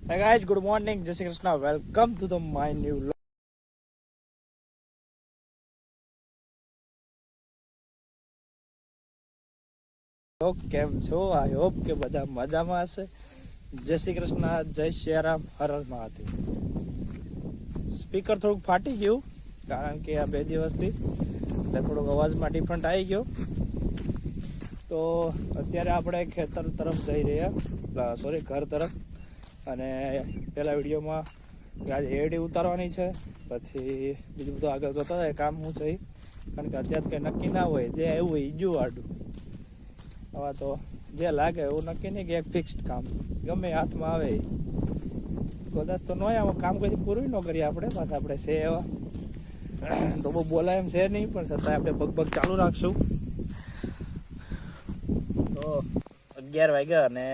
Hey guys, good morning. Jai Shri Krishna. Welcome to the my new vlog. કેમ છો? I hope કે બધા મજામાં હશે. જય શ્રી કૃષ્ણ, જય શ્રી રામ, હર હર મહાદેવ. સ્પીકર થોડુંક ફાટી ગયું કારણ કે આ 2 દિવસથી એટલે થોડોક અવાજમાં ડિફરન્ટ આવી ગયો. તો અત્યારે આપણે ખેતર તરફ જઈ રહ્યા, ઘર તરફ. અને પહેલા વિડીયોમાં આજે એડી ઉતારવાની છે, પછી બીજું બધું આગળ જોતા જાય કામ શું છે, કારણ કે અત્યારે કંઈ નક્કી ના હોય, જે એવું હોય ઈજું આડું. હવે તો જે લાગે એવું નક્કી નહીં કે એક ફિક્સ્ડ કામ ગમે હાથમાં આવે કદાચ તો ન આમાં કામ કદી પૂરું ન કરીએ આપણે. પાછા આપણે છે એવા તો બહુ બોલાય એમ છે નહીં, પણ છતાં આપણે પગ ચાલુ રાખશું. તો 11 વાગ્યા અને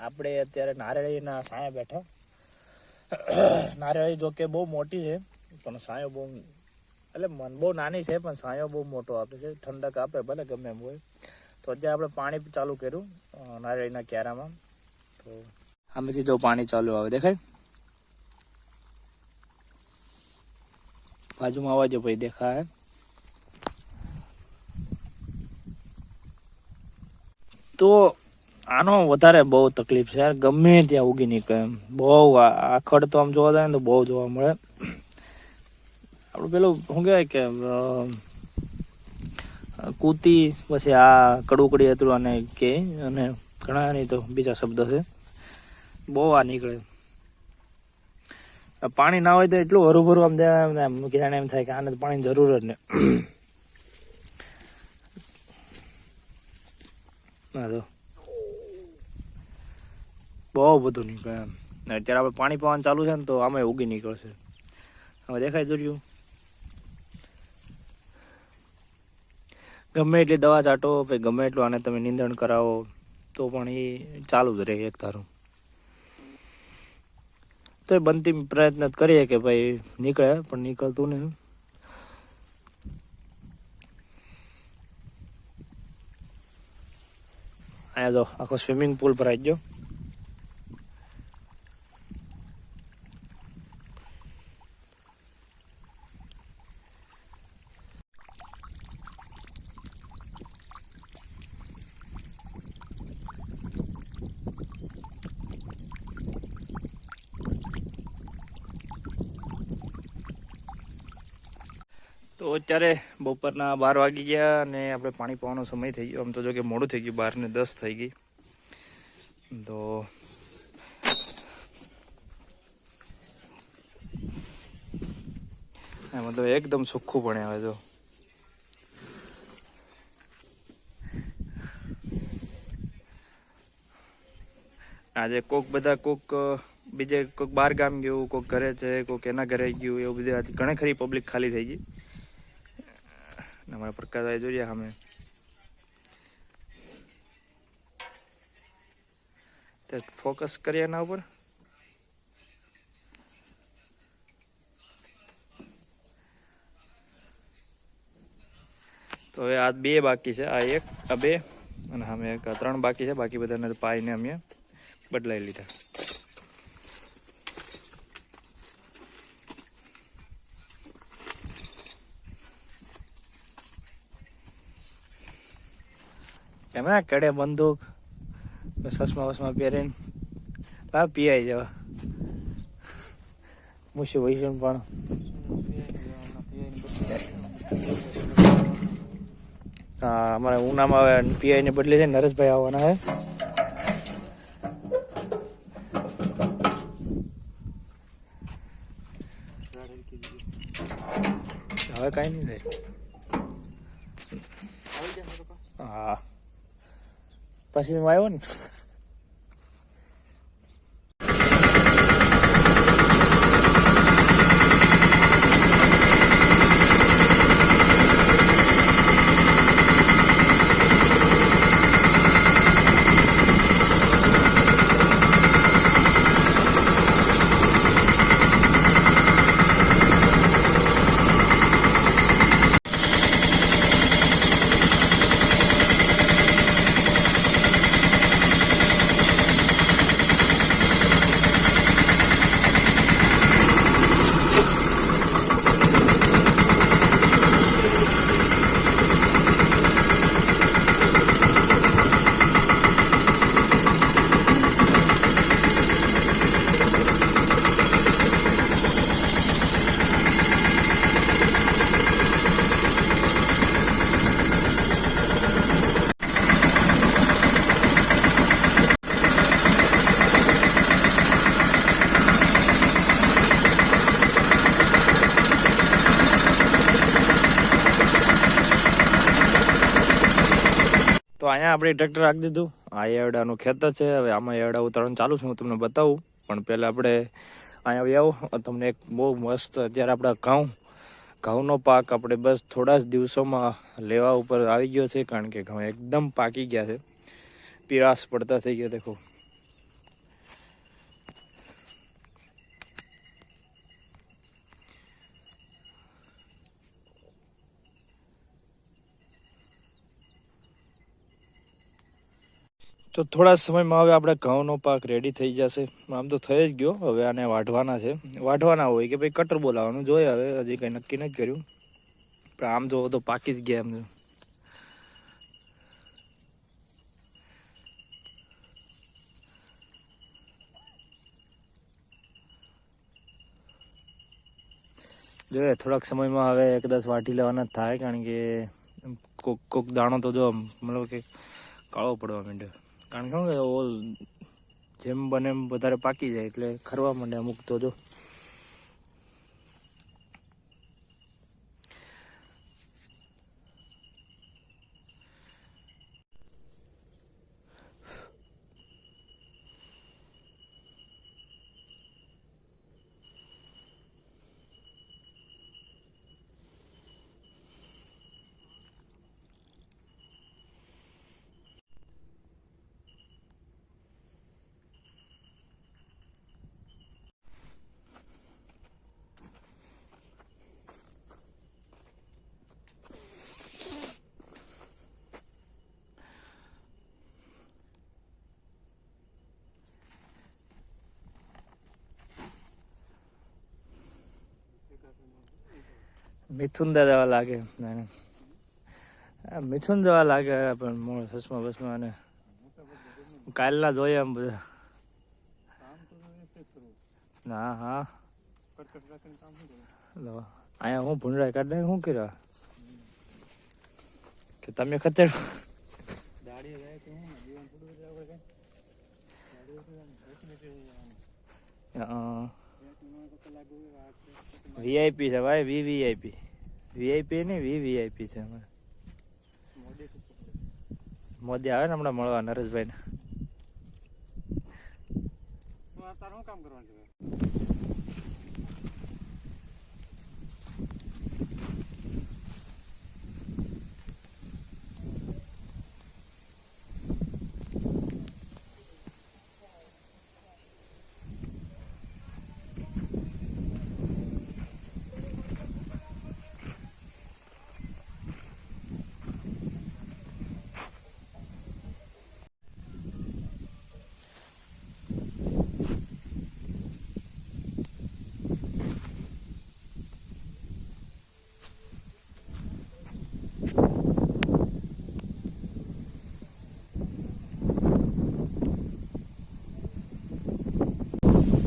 આપણે અત્યારે નારેળીના સાયા બેઠા. નારેળી જો કે બહુ મોટી છે, પણ સાયો બહુ એટલે બહુ નાની છે, પણ સાયો બહુ મોટો આપે છે, ઠંડક આપે ભલે ગમે એમ હોય. તો અત્યારે આપણે પાણી ચાલુ કર્યું નારેળીના ક્યારામાં. તો આમેથી જો પાણી ચાલુ આવે દેખાય, બાજુમાં આવવા જો ભાઈ દેખાય. તો આનો વધારે બહુ તકલીફ છે, ગમે ત્યાં ઉગી નીકળે એમ. બહુ આખડ તો આમ જોવા જાય ને તો બહુ જોવા મળે. આપણું પેલું શું કહેવાય કે કૂતી, પછી આ કડુકડી હતું અને કે અને ઘણા નહીં તો બીજા શબ્દ છે, બહુ આ નીકળે. પાણી ના હોય તો એટલું હરુભરું આમ જાણે એમ થાય કે આને પાણીની જરૂર જ ને. તો બહુ બધું નીકળે એમ. અત્યારે આપણે પાણી પીવાનું ચાલુ છે ને તો આમાં ઉગી નીકળશે. હવે દેખાય જોયું, ગમે એટલી દવા છાંટો, પછી ગમે એટલું આને તમે નિંદણ કરાવો તો પણ એ ચાલુ જ રહે એક ધારું. તો એ બનતી પ્રયત્ન કરીએ કે ભાઈ નીકળે, પણ નીકળતું નહીં. અહીંયા જો આખો સ્વિમિંગ પુલ ભરાઈ ગયો. તો અત્યારે બપોરના 12 વાગી ગયા અને આપણે પાણી પીવાનો સમય થઈ ગયો. આમ તો જો કે મોડું થઈ ગયું, 12 ને 10 થઈ ગઈ. તો મતલબ એકદમ ચોખ્ખું પણ આવે. જો આજે કોક બીજે કોક બહાર ગામ ગયું, કોક ઘરે છે, કોક એના ઘરે ગયું, એવું બધું ઘણી ખરી પબ્લિક ખાલી થઈ ગઈ. અમારા પ્રકાશભાઈ જોઈએ અમે ફોકસ કરીએ એના ઉપર. તો હવે આ 2 બાકી છે, આ 1, આ 2 અને અમે 3 બાકી છે. બાકી બધાને પાઈને અમે બદલાઈ લીધા. એમાં કડે બંદૂક, ચશ્મા પહેરીને પીઆઈ જવા મુશી વૈષ્ણ પણ. હા, અમારે ઉનામાં હવે પીઆઈ ને બદલે છે નરેશભાઈ આવવાના હે. હવે કઈ નહીં થાય. હા, પછી આવ્યો ને. અહીંયા આપણે ટ્રેક્ટર રાખી દીધું. આ એવડાનું ખેતર છે. હવે આમાં એવડા ઉતારવાનું ચાલુ છે, હું તમને બતાવું. પણ પહેલાં આપણે અહીંયા આવો તમને એક બહુ મસ્ત અત્યારે આપણા ઘઉંનો પાક આપણે બસ થોડા જ દિવસોમાં લેવા ઉપર આવી ગયો છે. કારણ કે ઘઉં એકદમ પાકી ગયા છે, પીળાશ પડતા થઈ ગયા. દેખો તો થોડા સમયમાં હવે આપણે ઘઉંનો પાક રેડી થઈ જશે. આમ તો થઈ જ ગયો. હવે આને વાઢવાના છે. વાઢવાના હોય કે ભાઈ કટર બોલાવવાનું જોઈએ. હવે હજી કંઈ નક્કી નથી કર્યું, પણ આમ જો તો પાકી જ ગયા. એમ જોઈએ થોડાક સમયમાં હવે કદાચ વાટી લેવાના થાય. કારણ કે કોક દાણો તો જો મતલબ કે કાળો પડવા માંડ્યો. કારણ કે જેમ બને એમ વધારે પાકી જાય એટલે ખરવા માંડે અમુક તો જો. મિથુન જવા લાગે, મિથુન જવા લાગે. પણ મૂળ ચશ્મા બસમાં અને કાલના જોઈએ એમ બધા. ના હા અહીંયા હું ભૂંડરા કાઢે શું કર્યા કે તમે ખતર વીઆઈપી છે ભાઈ. વીઆઈપી નહીં, વીવીઆઈપી છે. મોદી આવે ને હમણાં મળવા નરેશભાઈ ને. કામ કરવાનું છે.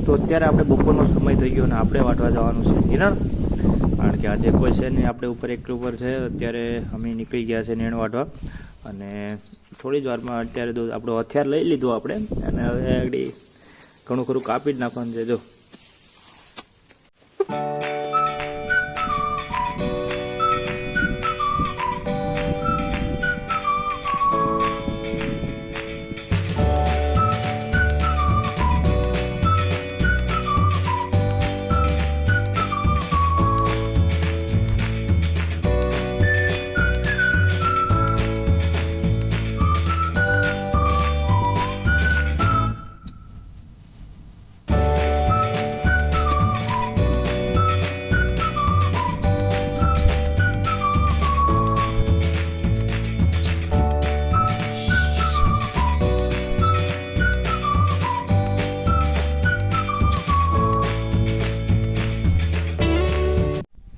તો અત્યારે આપણે બપોરનો સમય થઈ ગયો અને આપણે વાટવા જવાનું છે નિરણ. કારણ કે આજે કોઈ છે નહીં, આપણે ઉપર એક ઉપર છે. અત્યારે અમે નીકળી ગયા છે નીણ વાટવા. અને થોડી જ વારમાં અત્યારે તો આપણો હથિયાર લઈ લીધું આપણે, અને હવે આગળ ઘણું ખરું કાપી જ નાખવાનું છે. જો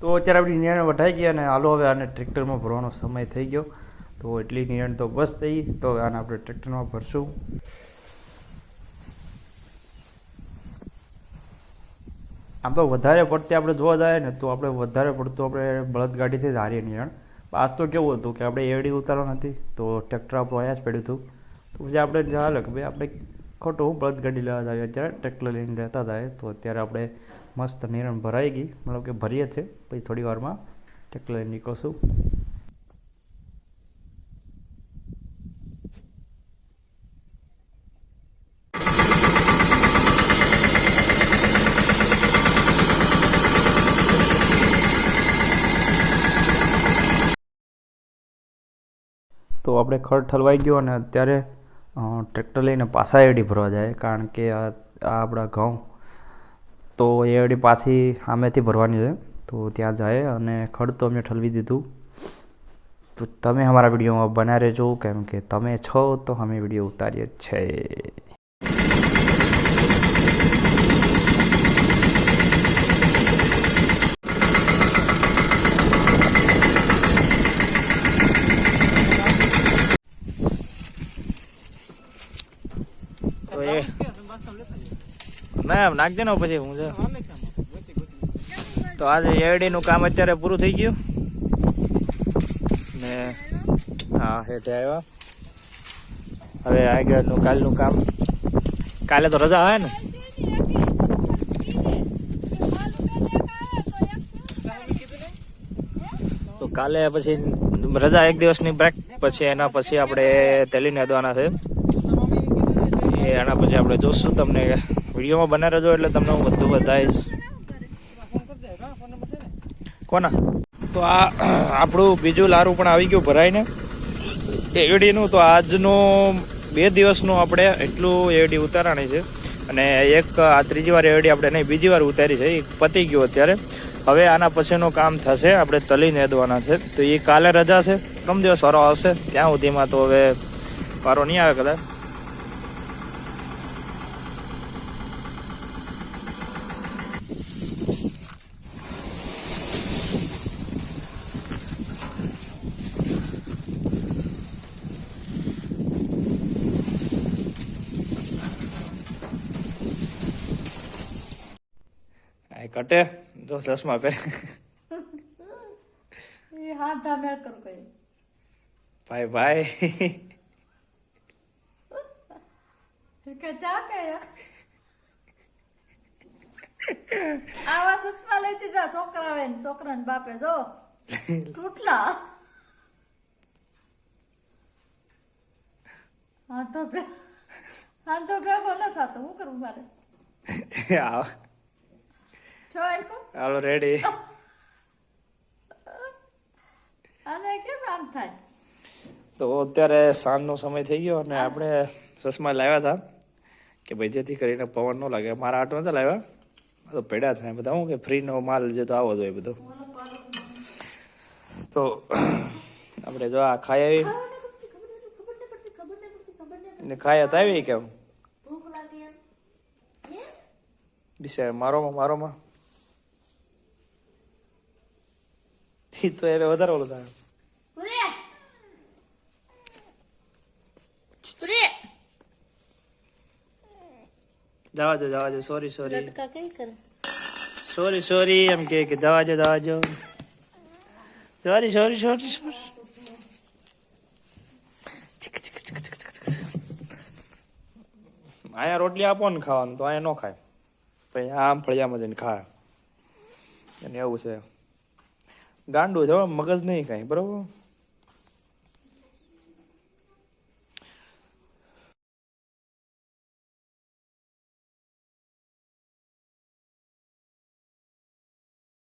તો અત્યારે આપણી નિર્ણય વઢાઈ ગયા અને હાલો હવે આને ટ્રેક્ટરમાં ભરવાનો સમય થઈ ગયો. તો એટલી નિર્ણય તો બસ થઈ. તો હવે આને આપણે ટ્રેક્ટરમાં ભરશું. આમ તો વધારે પડતી આપણે જોવા જાય ને તો આપણે વધારે પડતું આપણે બળદગાડીથી જ હારીએ નિર્ણય. આજ તો કેવું હતું કે આપણે એડી ઉતારવા નથી, તો ટ્રેક્ટર આપણું અહીંયા જ પડ્યું હતું. તો પછી આપણે ચાલે કે ભાઈ આપણે ખોટું બળદગાડી લેવા જાય, અત્યારે ટ્રેક્ટર લઈને લેતા જાય. તો અત્યારે આપણે મસ્ત નિરણ ભરાઈ ગઈ, મતલબ કે ભરીએ છે. પછી થોડી વારમાં ટ્રેક્ટર લઈને નીકળશું. તો આપણે ખડ ઠલવાઈ ગયો અને અત્યારે ટ્રેક્ટર લઈને પાછા એડી ભરવા જાય, કારણ કે આ આપણા ઘઉં તો એડી પાછી સામેથી ભરવાની છે. તો ત્યાં જાય અને ખડ તો અમે ઠલવી દીધું. તો તમે અમારા વિડીયોમાં બના રહેજો, કેમ કે તમે છો તો અમે વિડીયો ઉતારીએ જ છે. ના નાખ દે ને પછી હું છે. તો આજે એડીનું કામ અત્યારે પૂરું થઈ ગયું ને હા હેઠે આવ્યા. હવે આગળનું કાલનું કામ, કાલે તો રજા હોય ને, તો કાલે પછી રજા એક દિવસની બ્રેક, પછી એના પછી આપણે તેલી નાદવાના છે. એના પછી આપણે જોશું, તમને વિડીયોમાં બના રહેજો એટલે તમને હું બધું બતાવીશ. કોના તો આ આપણું બીજું લારું પણ આવી ગયું ભરાઈને એડીનું. તો આજનો 2 દિવસનું આપણે એટલું એડી ઉતારવાની છે, અને એક આ ત્રીજી વાર એડી આપણે નહીં બીજી વાર ઉતારી છે, એ પતી ગયું અત્યારે. હવે આના પછીનું કામ થશે, આપણે તલી નેદવાના છે. તો એ કાલે રજા છે, ત્રણ દિવસ વારો આવશે, ત્યાં સુધીમાં તો હવે વારો નહીં આવે કદાચ. कटे जो चश्मा पे ये हाथ दामेर कर गए बाय बाय क्या कया आवा चश्मा लेती जा छोकरा वेन छोकरा ने बापे जो टूटला हाँ तो बेगो न था तो हूँ करूँ मारे હાલો રેડી. તો અત્યારે સાંજનો સમય થઈ ગયો અને આપણે ચશ્મા લાવ્યા હતા કે ભાઈ જેથી કરીને પવન ન લાગે. મારા આટો નતા લાવ્યા, તો પડ્યા થાય બધા. હું કે ફ્રીનો માલ જે તો આવો જોઈએ બધો. તો આપણે જો આ ખાઈ આવી ને ખાયા તો આવી કેમ બિચાર મારોમાં તો એને વધારે ઓલું થાય. જવા દો સોરી એમ કે જવા દો સોરી અહીંયા રોટલી આપો ને ખાવાનું, તો અહીંયા ન ખાય, પછી આમ ફળિયામાં જઈને ખાય. એને એવું છે, ગાંડું છે, મગજ નહીં કાંઈ, બરોબર.